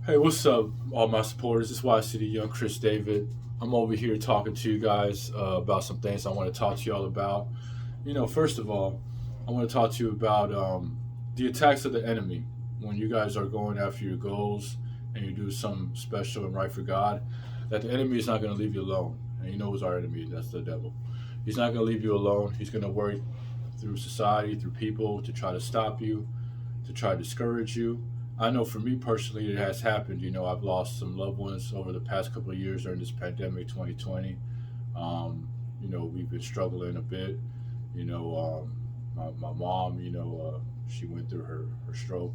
Hey, what's up, all my supporters? This is Y.C.D. Young Chris David. I'm over here talking to you guys about some things I want to talk to you all about. First of all, I want to talk to you about the attacks of the enemy when you guys are going after your goals and you do something special and right for God. That the enemy is not going to leave you alone. And you know who's our enemy? That's the devil. He's not going to leave you alone. He's going to work through society, through people to try to stop you, to try to discourage you. I know for me personally, it has happened. I've lost some loved ones over the past couple of years during this pandemic, 2020. We've been struggling a bit. My mom, she went through her stroke.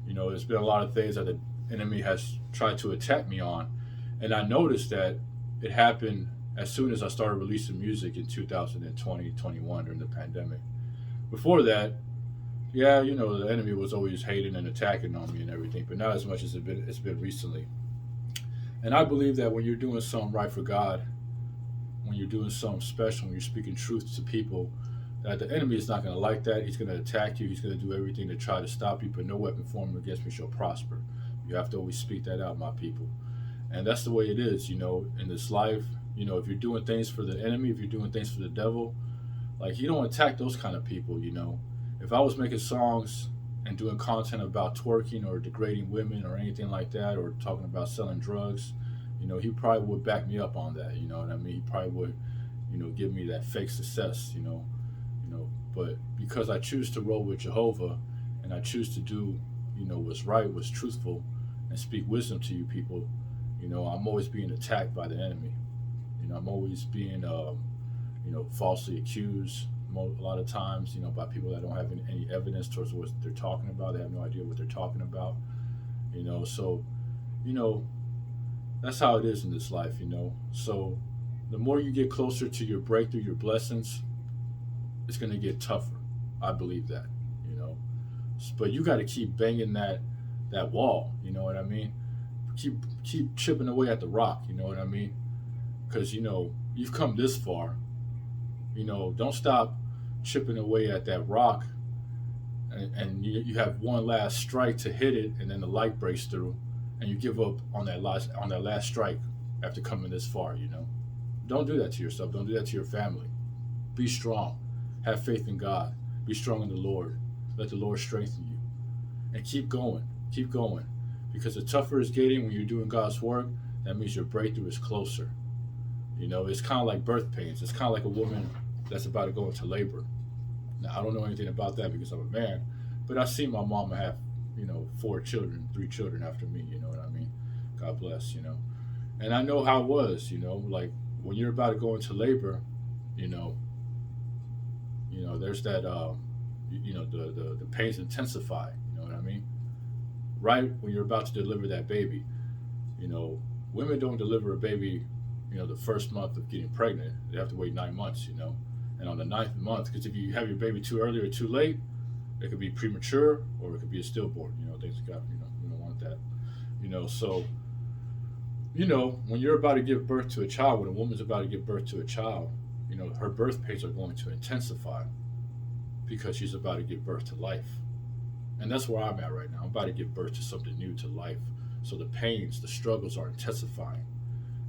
There's been a lot of things that the enemy has tried to attack me on. And I noticed that it happened as soon as I started releasing music in 2020, 21 during the pandemic. Before that, yeah, the enemy was always hating and attacking on me and everything, but not as much as it's been recently. And I believe that when you're doing something right for God, when you're doing something special, when you're speaking truth to people, that the enemy is not going to like that. He's going to attack you. He's going to do everything to try to stop you, but no weapon formed against me shall prosper. You have to always speak that out, my people. And that's the way it is, in this life. If you're doing things for the enemy, if you're doing things for the devil, like you don't attack those kind of people. If I was making songs and doing content about twerking or degrading women or anything like that, or talking about selling drugs, he probably would back me up on that. You know what I mean? He probably would, give me that fake success. But because I choose to roll with Jehovah, and I choose to do, what's right, what's truthful, and speak wisdom to you people, I'm always being attacked by the enemy. I'm always being falsely accused a lot of times, by people that don't have any evidence towards what they're talking about. They have no idea what they're talking about, So, you know, that's how it is in this life. So, the more you get closer to your breakthrough, your blessings, it's going to get tougher. I believe that, you know. But you got to keep banging that wall. You know what I mean? Keep chipping away at the rock. You know what I mean? Because you've come this far. Don't stop chipping away at that rock, and you have one last strike to hit it, and then the light breaks through, and you give up on that last strike after coming this far. Don't do that to yourself. Don't do that to your family. Be strong. Have faith in God. Be strong in the Lord. Let the Lord strengthen you, and keep going. Keep going, because the tougher it's getting when you're doing God's work, that means your breakthrough is closer. It's kind of like birth pains. It's kind of like a woman that's about to go into labor. Now, I don't know anything about that because I'm a man, but I see my mama have, four children, three children after me. You know what I mean? God bless. And I know how it was. Like when you're about to go into labor, you know, there's that, the pains intensify. You know what I mean? Right when you're about to deliver that baby, you know, women don't deliver a baby, the first month of getting pregnant. They have to wait 9 months. And on the ninth month, because if you have your baby too early or too late, it could be premature or it could be a stillborn. Things got, you don't want that. So, when you're about to give birth to a child, when a woman's about to give birth to a child, her birth pains are going to intensify because she's about to give birth to life. And that's where I'm at right now. I'm about to give birth to something new, to life. So the pains, the struggles are intensifying.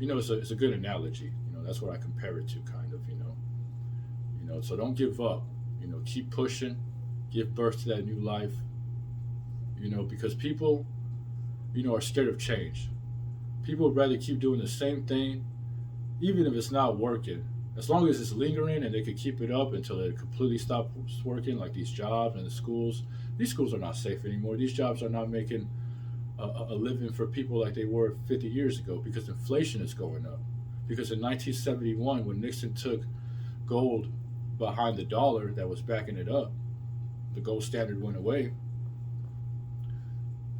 It's a good analogy. That's what I compare it to, kind of. So don't give up. Keep pushing, give birth to that new life. Because people, are scared of change. People would rather keep doing the same thing, even if it's not working. As long as it's lingering and they could keep it up until it completely stops working, like these jobs and the schools. These schools are not safe anymore. These jobs are not making a living for people like they were 50 years ago because inflation is going up. Because in 1971, when Nixon took gold behind the dollar that was backing it up, the gold standard went away.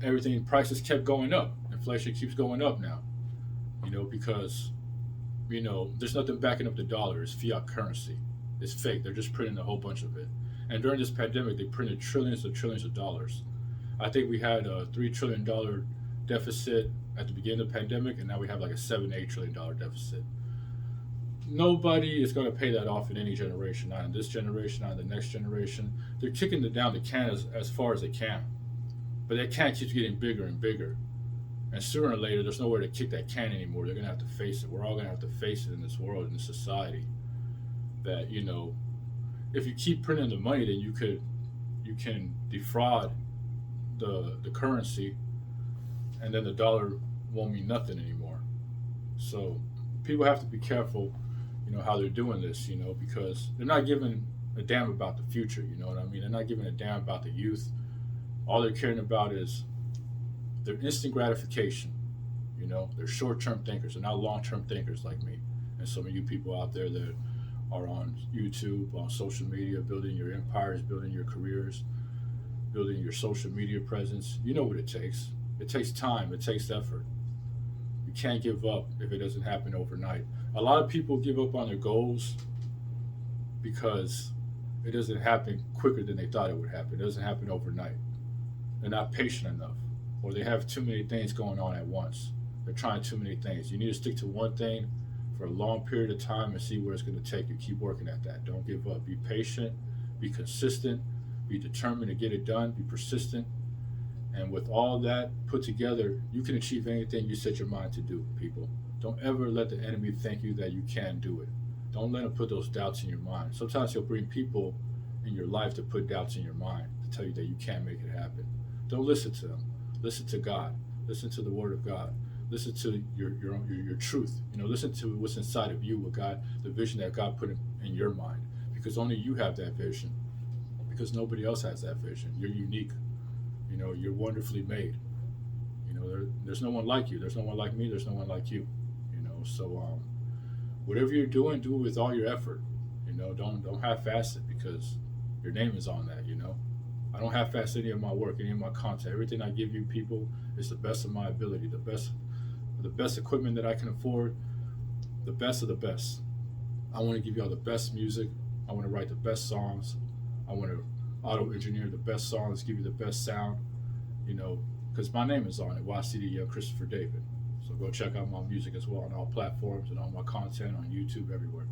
Everything prices kept going up. Inflation keeps going up now. Because there's nothing backing up the dollar. It's fiat currency. It's fake. They're just printing a whole bunch of it. And during this pandemic, they printed trillions of dollars. I think we had a $3 trillion deficit at the beginning of the pandemic, and now we have like a $7, $8 trillion deficit. Nobody is going to pay that off in any generation, not in this generation, not in the next generation. They're kicking it down the can as far as they can. But that can keeps getting bigger and bigger. And sooner or later, there's nowhere to kick that can anymore. They're gonna have to face it. We're all gonna have to face it in this world, in this society. That if you keep printing the money, then you can defraud the currency, and then the dollar won't mean nothing anymore. So people have to be careful, how they're doing this, because they're not giving a damn about the future. You know what I mean? They're not giving a damn about the youth. All they're caring about is their instant gratification. They're short-term thinkers. They're not long-term thinkers like me and some of you people out there that are on YouTube, on social media, building your empires, building your careers, building your social media presence. You know what it takes. It takes time. It takes effort. You can't give up if it doesn't happen overnight. A lot of people give up on their goals because it doesn't happen quicker than they thought it would happen. It doesn't happen overnight. They're not patient enough, or they have too many things going on at once. They're trying too many things. You need to stick to one thing for a long period of time and see where it's going to take you. Keep working at that. Don't give up. Be patient, be consistent, be determined to get it done, be persistent. And with all that put together, you can achieve anything you set your mind to do, people. Don't ever let the enemy think you that you can do it. Don't let him put those doubts in your mind. Sometimes he'll bring people in your life to put doubts in your mind, to tell you that you can't make it happen. Don't listen to them. Listen to God. Listen to the Word of God. Listen to your truth. Listen to what's inside of you, what God, the vision that God put in your mind. Because only you have that vision. Because nobody else has that vision. You're unique. You're wonderfully made. There's no one like you. There's no one like me. There's no one like you. So whatever you're doing, do it with all your effort. Don't half-ass it, because your name is on that. I don't half-ass any of my work, any of my content. Everything I give you people is the best of my ability, the best equipment that I can afford, the best of the best. I want to give y'all the best music. I want to write the best songs. I want to auto engineer the best songs, give you the best sound, because my name is on it, Y.C.D. Young Christopher David. So go check out my music as well on all platforms and all my content on YouTube, everywhere.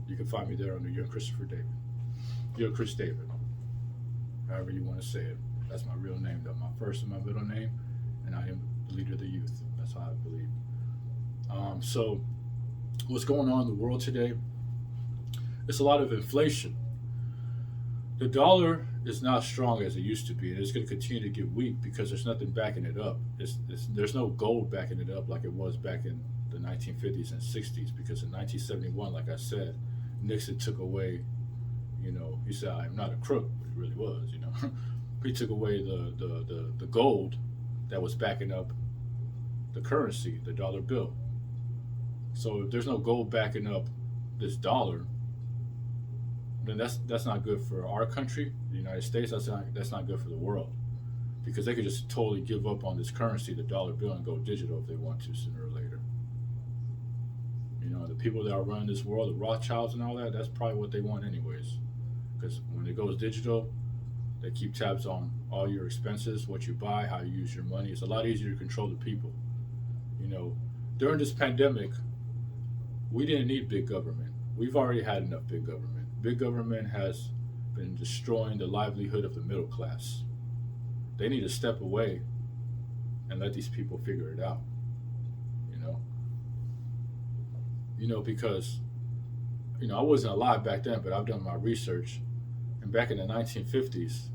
You can find me there under Young Christopher David. Young Chris David, however you want to say it. That's my real name, though. My first and my middle name, and I am the leader of the youth. That's how I believe. So what's going on in the world today? It's a lot of inflation. The dollar is not strong as it used to be, and it's going to continue to get weak because there's nothing backing it up. There's no gold backing it up like it was back in the 1950s and 60s, because in 1971, like I said, Nixon took away, he said, "I'm not a crook," but he really was, He took away the gold that was backing up the currency, the dollar bill. So if there's no gold backing up this dollar, then that's not good for our country, the United States. That's not good for the world, because they could just totally give up on this currency, the dollar bill, and go digital if they want to sooner or later. The people that are running this world, the Rothschilds and all that, that's probably what they want anyways. Because when it goes digital, they keep tabs on all your expenses, what you buy, how you use your money. It's a lot easier to control the people. During this pandemic, we didn't need big government. We've already had enough big government. Big government has been destroying the livelihood of the middle class. They need to step away and let these people figure it out. Because I wasn't alive back then, but I've done my research. And back in the 1950s,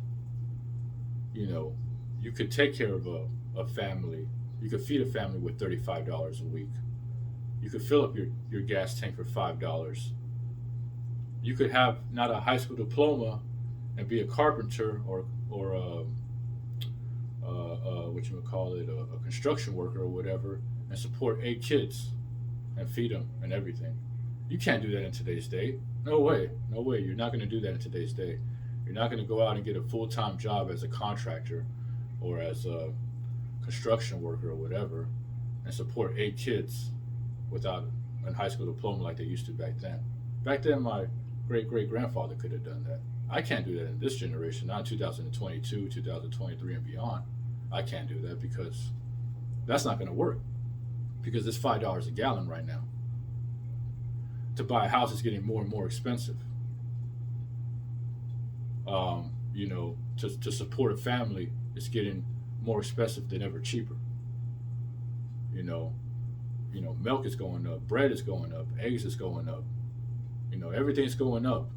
you could take care of a family. You could feed a family with $35 a week. You could fill up your gas tank for $5. You could have not a high school diploma and be a carpenter or what you would call it, a construction worker or whatever, and support 8 kids and feed them and everything. You can't do that in today's day. No way. No way. You're not going to do that in today's day. You're not going to go out and get a full-time job as a contractor or as a construction worker or whatever and support 8 kids without a high school diploma like they used to back then. Back then, my great-great-grandfather could have done that. I can't do that in this generation, not 2022, 2023, and beyond. I can't do that because that's not going to work, because it's $5 a gallon right now. To buy a house is getting more and more expensive. To support a family is getting more expensive than ever cheaper. You know, milk is going up, bread is going up, eggs is going up. Everything's going up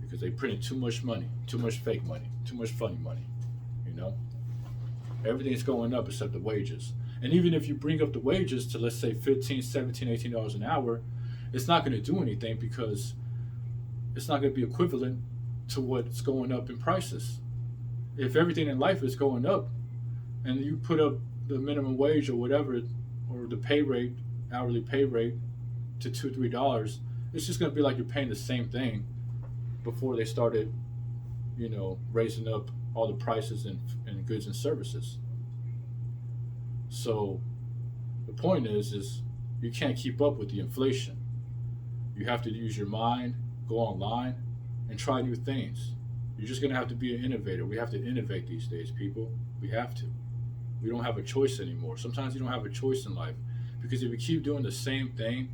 because they printed too much money, too much fake money, too much funny money. You know, everything's going up except the wages. And even if you bring up the wages to, let's say, 15, 17, $18 an hour, it's not going to do anything because it's not going to be equivalent to what's going up in prices. If everything in life is going up and you put up the minimum wage or whatever, or the pay rate, hourly pay rate, to $2, $3, it's just going to be like you're paying the same thing before they started, raising up all the prices in goods and services. So the point is you can't keep up with the inflation. You have to use your mind, go online, and try new things. You're just going to have to be an innovator. We have to innovate these days, people. We have to. We don't have a choice anymore. Sometimes you don't have a choice in life because if you keep doing the same thing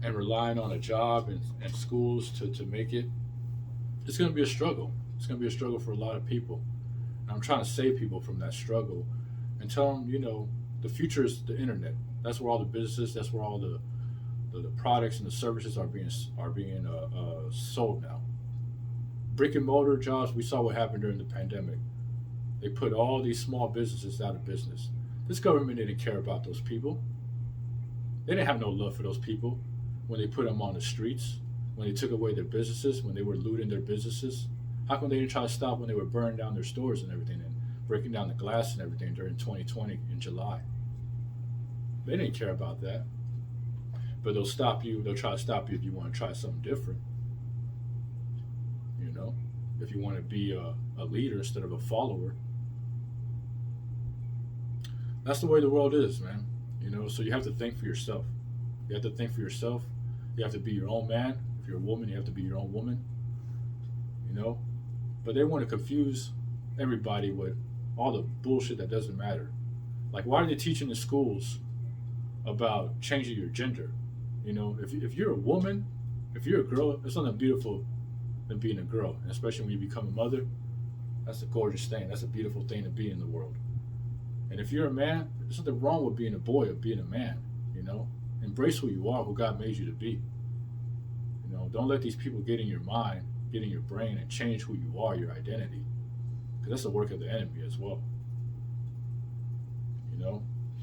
and relying on a job and schools to make it, it's going to be a struggle. It's going to be a struggle for a lot of people. And I'm trying to save people from that struggle and tell them, the future is the internet. That's where all the businesses, that's where all the products and the services are being sold now. Brick and mortar jobs, we saw what happened during the pandemic. They put all these small businesses out of business. This government didn't care about those people. They didn't have no love for those people when they put them on the streets, when they took away their businesses, when they were looting their businesses. How come they didn't try to stop when they were burning down their stores and everything and breaking down the glass and everything during 2020 in July? They didn't care about that. But they'll stop you. They'll try to stop you if you want to try something different. You know, if you want to be a leader instead of a follower. That's the way the world is, man. So you have to think for yourself. You have to think for yourself. You have to be your own man. If you're a woman, you have to be your own woman. But they want to confuse everybody with all the bullshit that doesn't matter. Like, why are they teaching in schools about changing your gender? If you're a woman, if you're a girl, there's something beautiful than being a girl. And especially when you become a mother, that's a gorgeous thing. That's a beautiful thing to be in the world. And if you're a man, there's nothing wrong with being a boy or being a man. Embrace who you are, who God made you to be. Don't let these people get in your mind, get in your brain, and change who you are, your identity. Because that's the work of the enemy as well.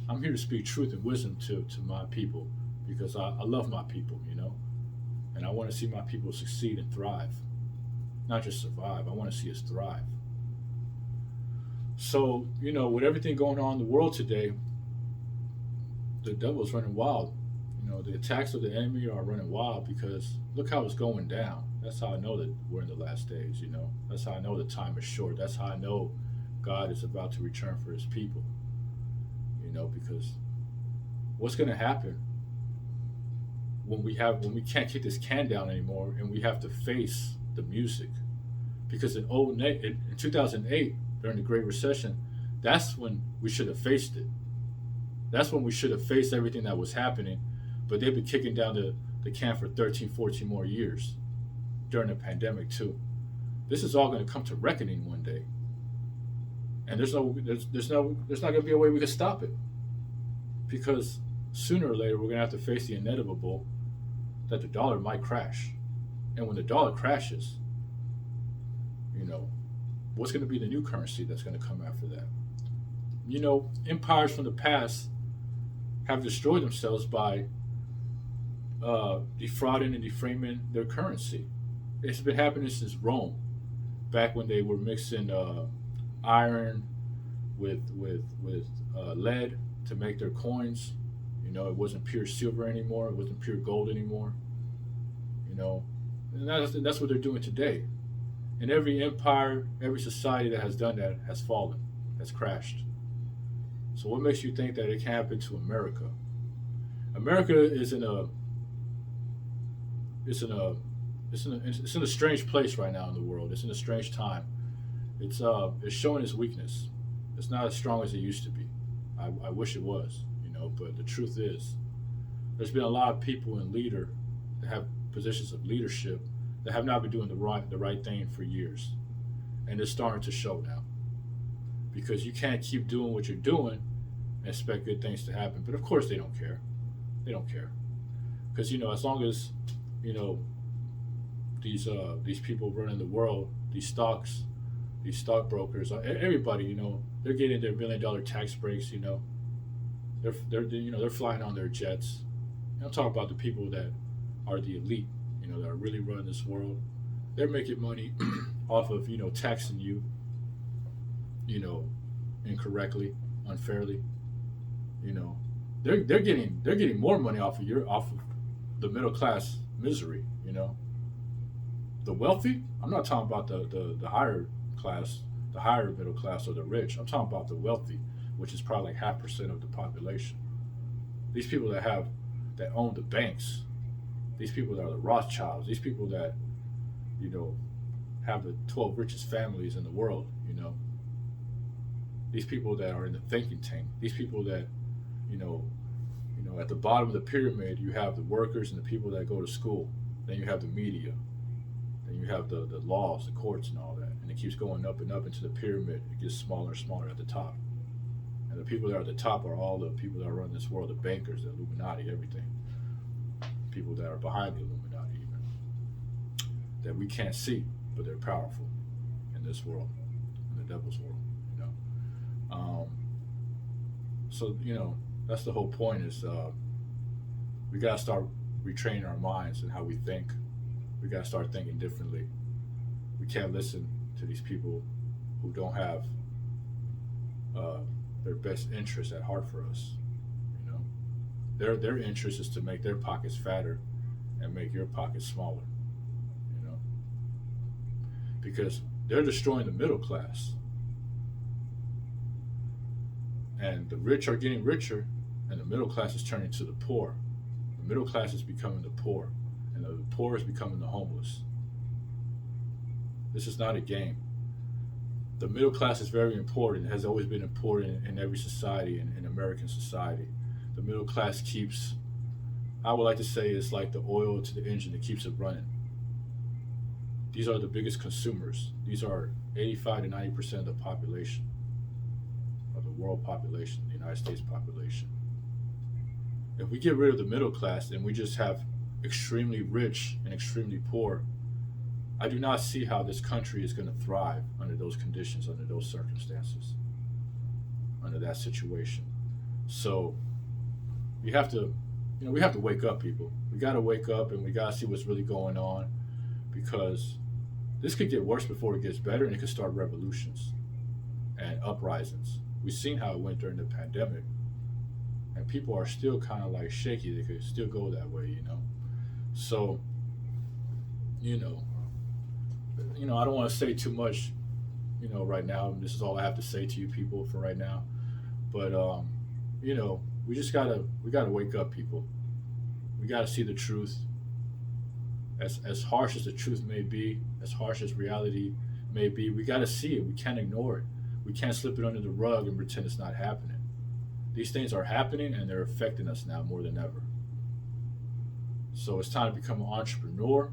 I'm here to speak truth and wisdom to my people because I love my people, and I want to see my people succeed and thrive. Not just survive, I want to see us thrive. So, with everything going on in the world today, the devil's running wild. The attacks of the enemy are running wild because look how it's going down. That's how I know that we're in the last days, That's how I know the time is short. That's how I know God is about to return for his people. Because what's going to happen when we can't kick this can down anymore and we have to face the music? Because in 2008, during the Great Recession, that's when we should have faced it. That's when we should have faced everything that was happening, but they've been kicking down the can for 13, 14 more years during the pandemic too. This is all going to come to reckoning one day. And there's not going to be a way we can stop it, because sooner or later we're going to have to face the inevitable that the dollar might crash, and when the dollar crashes, what's going to be the new currency that's going to come after that? Empires from the past have destroyed themselves by defrauding and deframing their currency. It's been happening since Rome, back when they were mixing iron with lead to make their coins. It wasn't pure silver anymore. It wasn't pure gold anymore. And that's what they're doing today. And every empire, every society that has done that has fallen, has crashed. So what makes you think that it can happen to America? America is in a strange place right now in the world. It's in a strange time. It's showing its weakness. It's not as strong as it used to be. I wish it was, but the truth is, there's been a lot of people that have positions of leadership that have not been doing the right thing for years, and it's starting to show now. Because you can't keep doing what you're doing and expect good things to happen. But of course, they don't care. They don't care because as long as you know these people running the world, these stockbrokers, everybody, they're getting their $1 billion tax breaks. They're flying on their jets. I'm talking about the people that are the elite, that are really running this world. They're making money off of taxing you, you know, incorrectly, unfairly. You know, they're getting more money off of the middle class misery. The wealthy. I'm not talking about the higher class, the higher middle class or the rich. I'm talking about the wealthy, which is probably like 0.5% of the population. These people that own the banks, these people that are the Rothschilds, these people that you know have the 12 richest families in the world. These people that are in the thinking tank, these people that you know at the bottom of the pyramid you have the workers and the people that go to school. Then you have the media. Then you have the laws, the courts, and all that. And it keeps going up and up into the pyramid. It gets smaller and smaller at the top. And the people that are at the top are all the people that run this world, the bankers, the Illuminati, everything. People that are behind the Illuminati, even. That we can't see, but they're powerful in this world, in the devil's world. So, that's the whole point is we got to start retraining our minds and how we think. We got to start thinking differently. We can't listen to these people who don't have their best interests at heart for us. You know, their interest is to make their pockets fatter and make your pockets smaller. You know, because they're destroying the middle class, and the rich are getting richer, and the middle class is turning to the poor. The middle class is becoming the poor, and the poor is becoming the homeless. This is not a game. The middle class is very important. It has always been important in every society, in American society. The middle class keeps, I would like to say, it's like the oil to the engine that keeps it running. These are the biggest consumers. These are 85 to 90% of the population, of the world population, the United States population. If we get rid of the middle class and we just have extremely rich and extremely poor, I do not see how this country is going to thrive under those conditions, under those circumstances, under that situation. So we have to, we have to wake up, people. We got to wake up and we got to see what's really going on, because this could get worse before it gets better, and it could start revolutions and uprisings. We've seen how it went during the pandemic, and people are still kind of like shaky. They could still go that way. So, you know, I don't want to say too much, right now. This is all I have to say to you people for right now. But we gotta wake up, people. We gotta see the truth. As harsh as the truth may be, as harsh as reality may be, we gotta see it. We can't ignore it. We can't slip it under the rug and pretend it's not happening. These things are happening and they're affecting us now more than ever. So it's time to become an entrepreneur.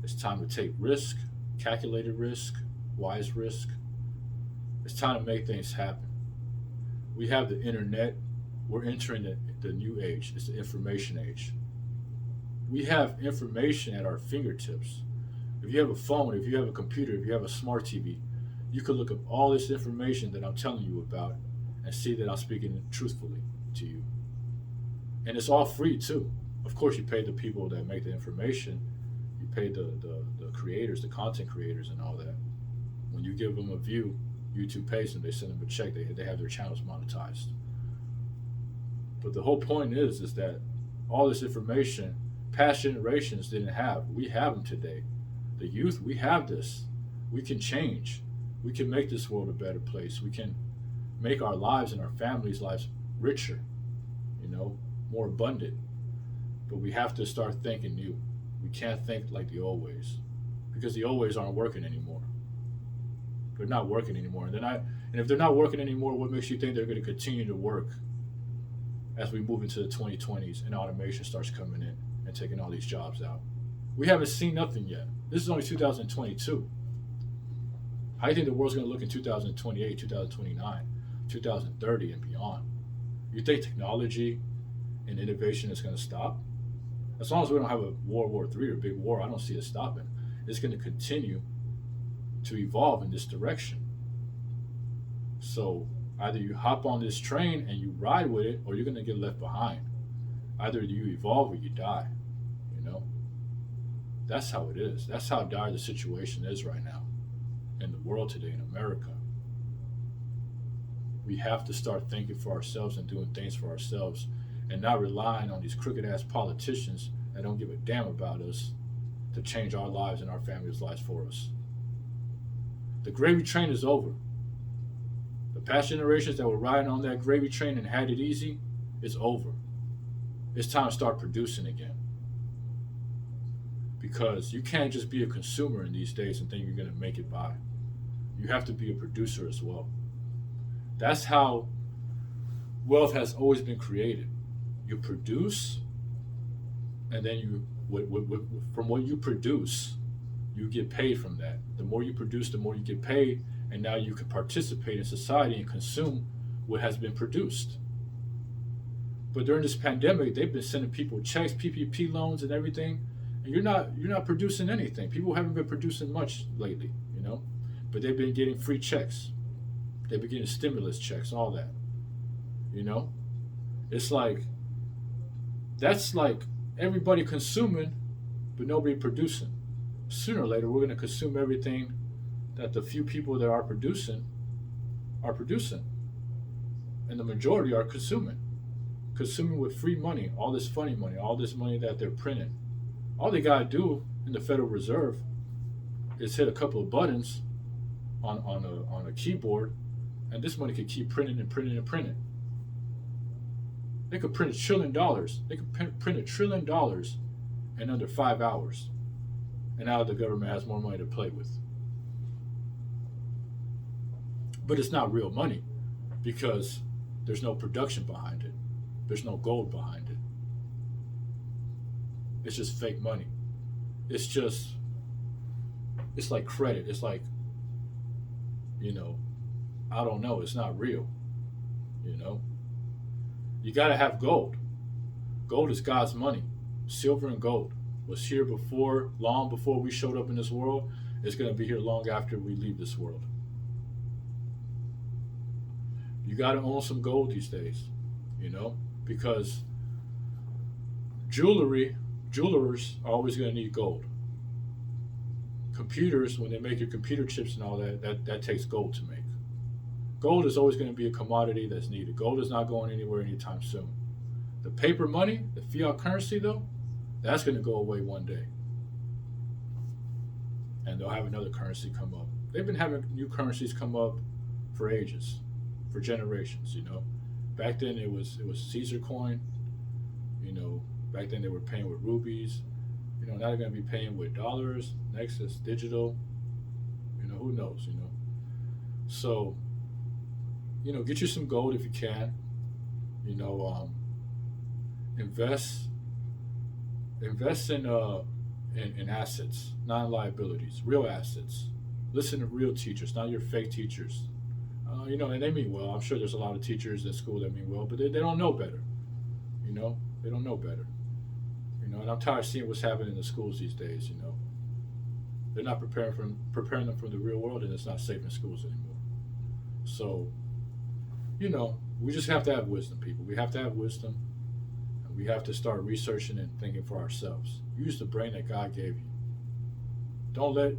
It's time to take risk, calculated risk, wise risk. It's time to make things happen. We have the internet. We're entering the new age. It's the information age. We have information at our fingertips. If you have a phone, if you have a computer, if you have a smart TV, you can look up all this information that I'm telling you about and see that I'm speaking truthfully to you. And it's all free too. Of course, you pay the people that make the information. You pay the creators, the content creators, and all that. When you give them a view, YouTube pays them. They send them a check. They have their channels monetized. But the whole point is that all this information, past generations didn't have. We have them today. The youth, we have this. We can change. We can make this world a better place. We can make our lives and our families' lives richer, more abundant. But we have to start thinking new. We can't think like the old ways, because the old ways aren't working anymore. They're not working anymore. And if they're not working anymore, what makes you think they're going to continue to work as we move into the 2020s and automation starts coming in and taking all these jobs out? We haven't seen nothing yet. This is only 2022. How do you think the world's going to look in 2028, 2029? 2030 and beyond. You think technology and innovation is going to stop? As long as we don't have a World War III or big war, I don't see it stopping. It's going to continue to evolve in this direction. So either you hop on this train and you ride with it, or you're going to get left behind. Either you evolve or you die. You know, that's how it is. That's how dire the situation is right now in the world today, in America. We have to start thinking for ourselves and doing things for ourselves, and not relying on these crooked ass politicians that don't give a damn about us to change our lives and our families' lives for us. The gravy train is over. The past generations that were riding on that gravy train and had it easy, it's over. It's time to start producing again. Because you can't just be a consumer in these days and think you're going to make it by. You have to be a producer as well. That's how wealth has always been created. You produce, and then from what you produce, you get paid from that. The more you produce, the more you get paid, and now you can participate in society and consume what has been produced. But during this pandemic, they've been sending people checks, PPP loans, and everything, and you're not producing anything. People haven't been producing much lately, but they've been getting free checks. They've been getting stimulus checks, all that. You know, it's like that's like everybody consuming, but nobody producing. Sooner or later, we're going to consume everything that the few people that are producing, and the majority are consuming with free money, all this funny money, all this money that they're printing. All they gotta do in the Federal Reserve is hit a couple of buttons on a keyboard, and this money could keep printing and printing and printing. They could print $1 trillion. They could print $1 trillion in under 5 hours, and now the government has more money to play with. But it's not real money because there's no production behind it. There's no gold behind it. It's just fake money. It's like credit. It's like, I don't know. It's not real. You got to have gold. Gold is God's money. Silver and gold was here long before we showed up in this world. It's going to be here long after we leave this world. You got to own some gold these days, because jewelers are always going to need gold. Computers, when they make your computer chips and all that takes gold to make. Gold is always going to be a commodity that's needed. Gold is not going anywhere anytime soon. The paper money, the fiat currency, though, that's going to go away one day. And they'll have another currency come up. They've been having new currencies come up for ages, for generations, Back then it was Caesar coin, back then they were paying with rubies. Now they're going to be paying with dollars. Next is digital. Who knows, So, get you some gold if you can. Invest in assets, non-liabilities, real assets. Listen to real teachers, not your fake teachers. And they mean well. I'm sure there's a lot of teachers at school that mean well, but they don't know better. They don't know better. And I'm tired of seeing what's happening in the schools these days. They're not preparing them for the real world, and it's not safe in schools anymore. So, we just have to have wisdom, people. We have to have wisdom, and we have to start researching and thinking for ourselves. Use the brain that God gave you. Don't let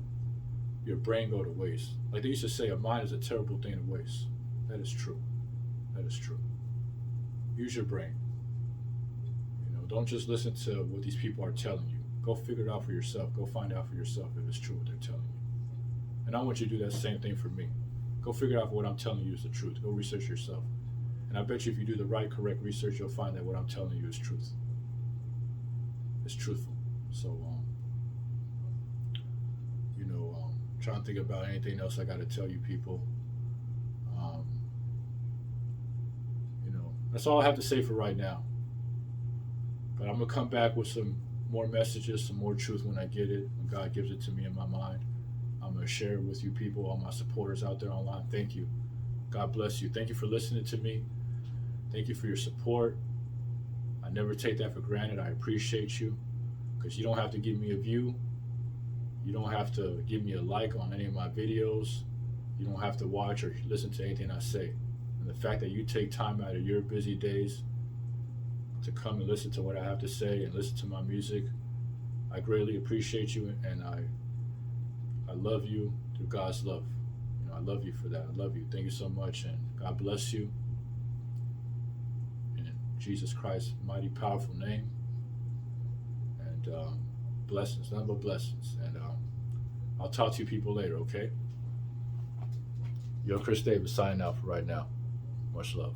your brain go to waste. Like they used to say, a mind is a terrible thing to waste. That is true. That is true. Use your brain. Don't just listen to what these people are telling you. Go figure it out for yourself. Go find out for yourself if it's true what they're telling you. And I want you to do that same thing for me. Go figure out if what I'm telling you is the truth. Go research yourself. And I bet you if you do the right, correct research, you'll find that what I'm telling you is truth. It's truthful. So, trying to think about anything else I got to tell you people. That's all I have to say for right now. But I'm going to come back with some more messages, some more truth when I get it, when God gives it to me in my mind. I'm going to share it with you people, all my supporters out there online. Thank you. God bless you. Thank you for listening to me. Thank you for your support. I never take that for granted. I appreciate you because you don't have to give me a view. You don't have to give me a like on any of my videos. You don't have to watch or listen to anything I say. And the fact that you take time out of your busy days to come and listen to what I have to say and listen to my music, I greatly appreciate you, and I love you through God's love. I love you for that. I love you. Thank you so much, and God bless you. In Jesus Christ's mighty, powerful name. And blessings, nothing but blessings. And I'll talk to you people later, okay? Yo, Chris Davis signing out for right now. Much love.